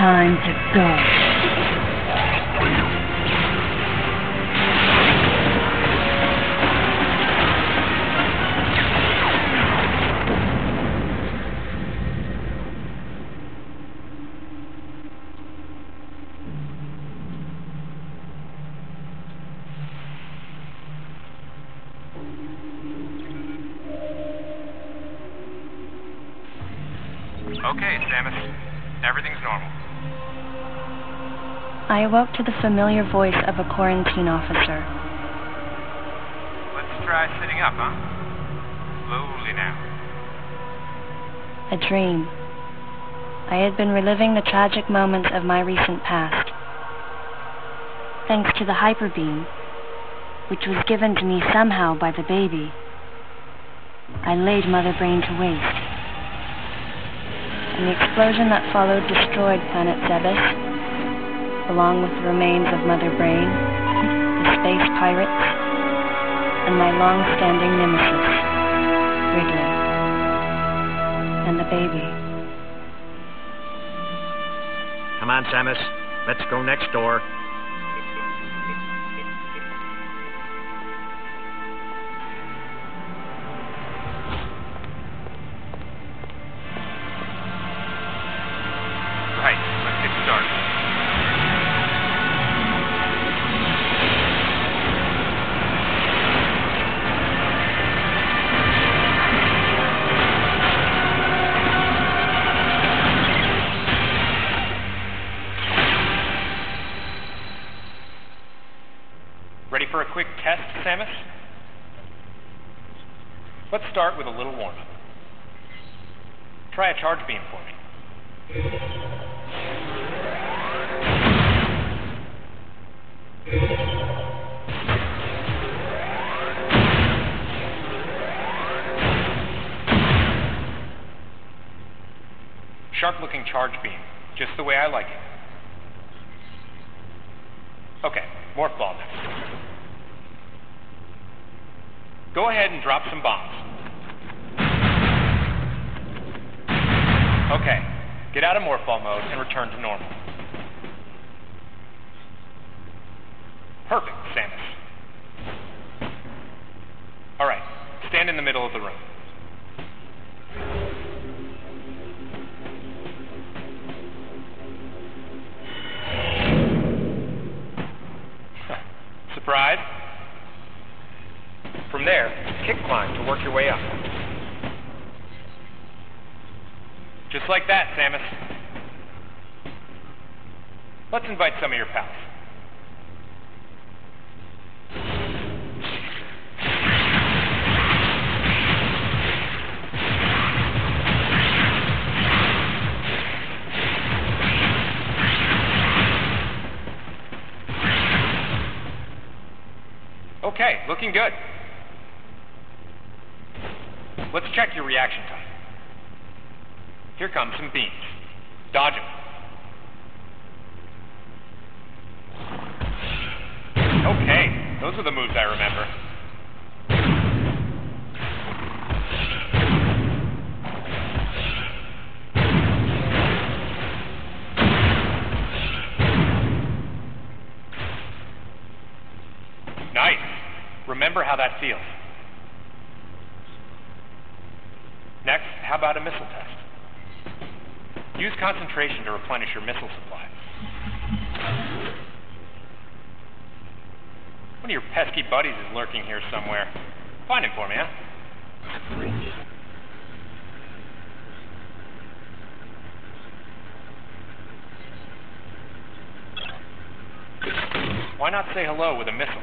time to go. Okay, Samus. Everything's normal. I awoke to the familiar voice of a quarantine officer. Let's try sitting up, huh? Slowly now. A dream. I had been reliving the tragic moments of my recent past. Thanks to the hyperbeam, which was given to me somehow by the baby, I laid Mother Brain to waste. And the explosion that followed destroyed planet Zebes, along with the remains of Mother Brain, the space pirates, and my long-standing nemesis, Wrigley, and the baby. Come on, Samus. Let's go next door. Ready for a quick test, Samus? Let's start with a little warm-up. Try a charge beam for me. Sharp-looking charge beam, just the way I like it. Okay, morph ball next. Go ahead and drop some bombs. Okay, get out of morph ball mode and return to normal. Perfect, Samus. Alright, stand in the middle of the room. Surprise? From there, kick climb to work your way up. Just like that, Samus. Let's invite some of your pals. Okay, looking good. Let's check your reaction time. Here come some beams. Dodge them. Okay, those are the moves I remember. Nice. Remember how that feels. Next, how about a missile test? Use concentration to replenish your missile supply. One of your pesky buddies is lurking here somewhere. Find him for me, huh? Why not say hello with a missile?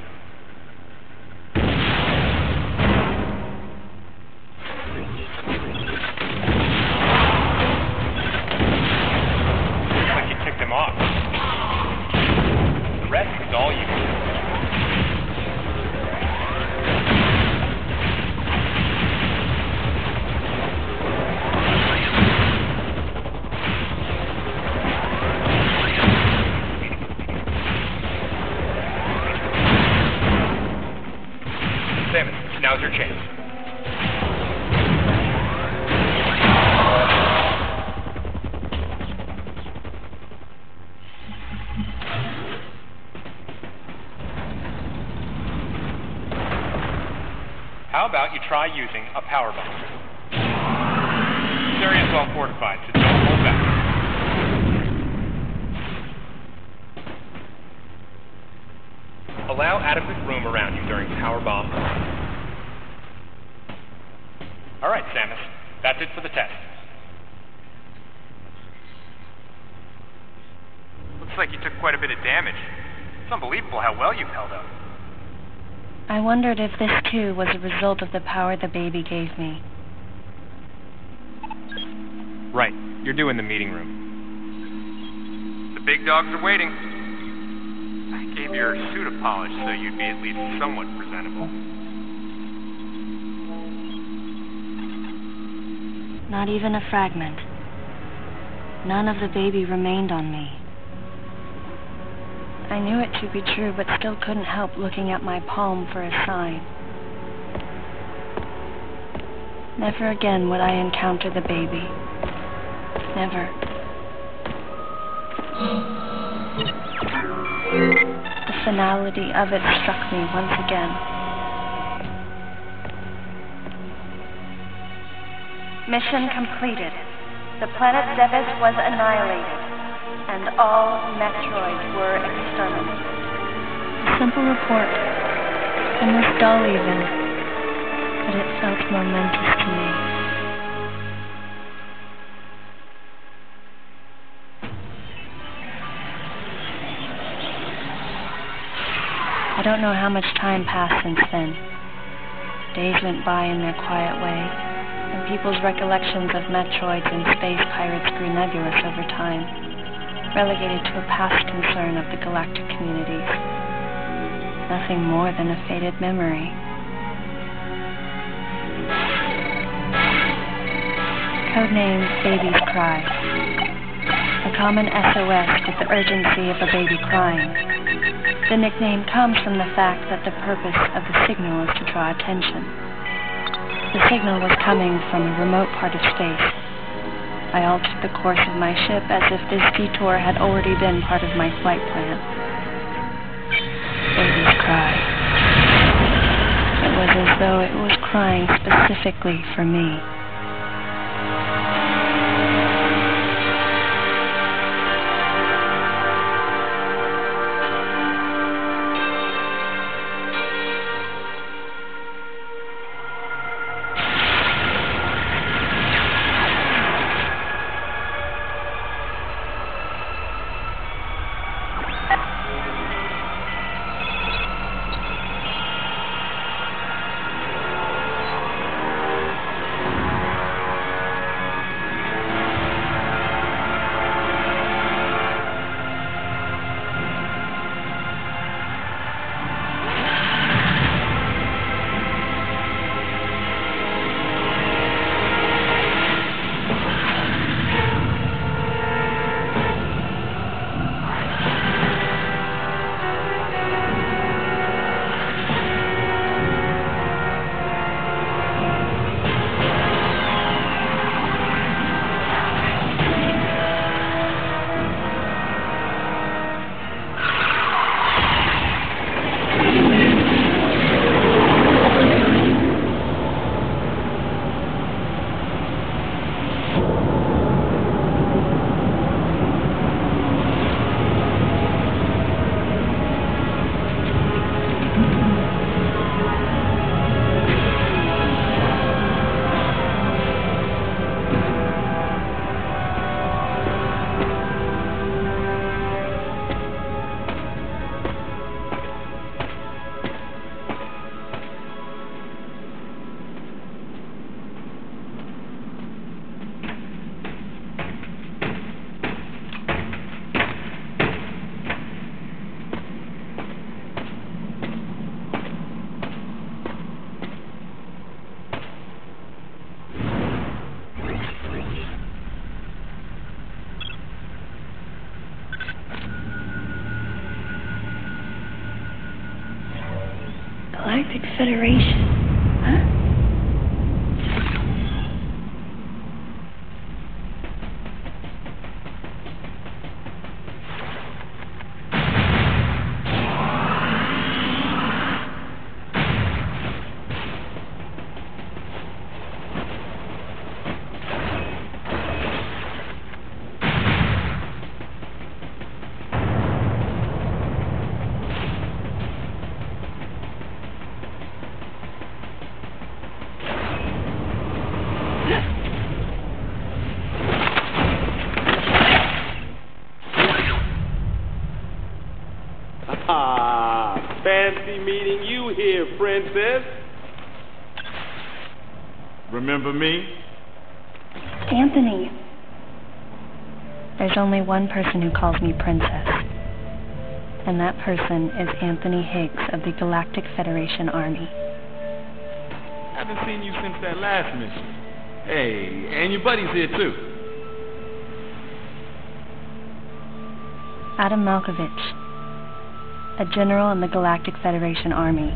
The rest is all you. Samus, now's your chance. How about you try using a power bomb? This area is well fortified, so don't hold back. Allow adequate room around you during power bomb. All right, Samus. That's it for the test. Looks like you took quite a bit of damage. It's unbelievable how well you've held up. I wondered if this too was a result of the power the baby gave me. Right. You're due in the meeting room. The big dogs are waiting. I gave your suit a polish so you'd be at least somewhat presentable. Not even a fragment. None of the baby remained on me. I knew it to be true, but still couldn't help looking at my palm for a sign. Never again would I encounter the baby. Never. The finality of it struck me once again. Mission completed. The planet Zebes was annihilated, and all Metroids were exterminated. A simple report, almost dull even, but it felt momentous to me. I don't know how much time passed since then. Days went by in their quiet way, and people's recollections of Metroids and space pirates grew nebulous over time, relegated to a past concern of the galactic communities. Nothing more than a faded memory. Codenamed Baby's Cry. A common SOS with the urgency of a baby crying. The nickname comes from the fact that the purpose of the signal is to draw attention. The signal was coming from a remote part of space. I altered the course of my ship as if this detour had already been part of my flight plan. Baby's cry. It was as though it was crying specifically for me. Galactic Federation, huh? here, princess. Remember me? Anthony. There's only one person who calls me princess. And that person is Anthony Higgs of the Galactic Federation Army. Haven't seen you since that last mission. Hey, and your buddy's here too. Adam Malkovich, a general in the Galactic Federation Army.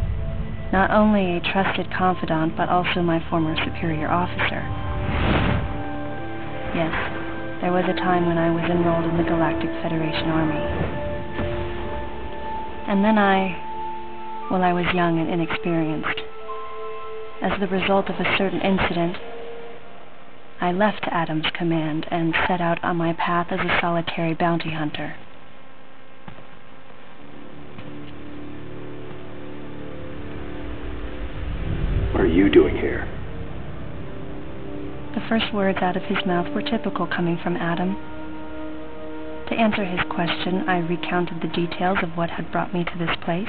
Not only a trusted confidant, but also my former superior officer. Yes, there was a time when I was enrolled in the Galactic Federation Army. And then I was young and inexperienced. As the result of a certain incident, I left Adam's command and set out on my path as a solitary bounty hunter. What are you doing here? The first words out of his mouth were typical coming from Adam. To answer his question, I recounted the details of what had brought me to this place,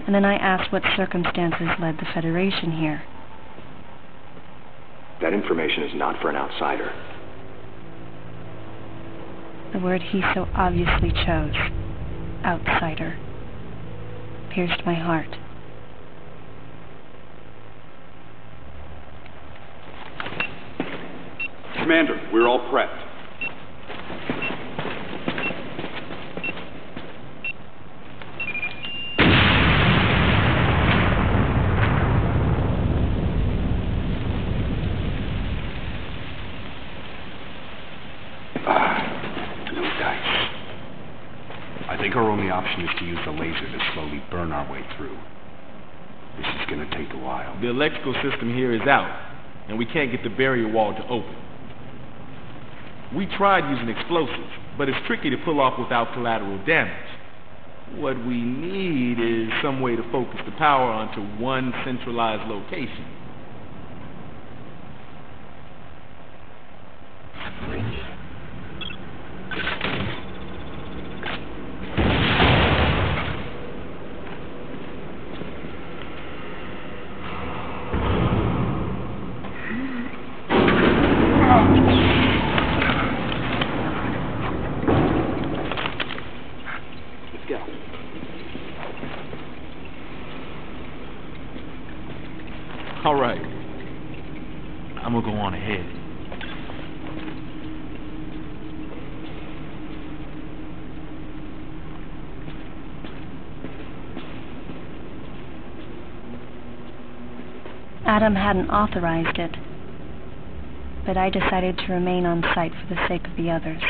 and then I asked what circumstances led the Federation here. That information is not for an outsider. The word he so obviously chose, outsider, pierced my heart. Commander, we're all prepped. No dice. I think our only option is to use the laser to slowly burn our way through. This is gonna take a while. The electrical system here is out, and we can't get the barrier wall to open. We tried using explosives, but it's tricky to pull off without collateral damage. What we need is some way to focus the power onto one centralized location. All right. I'm gonna go on ahead. Adam hadn't authorized it, but I decided to remain on site for the sake of the others.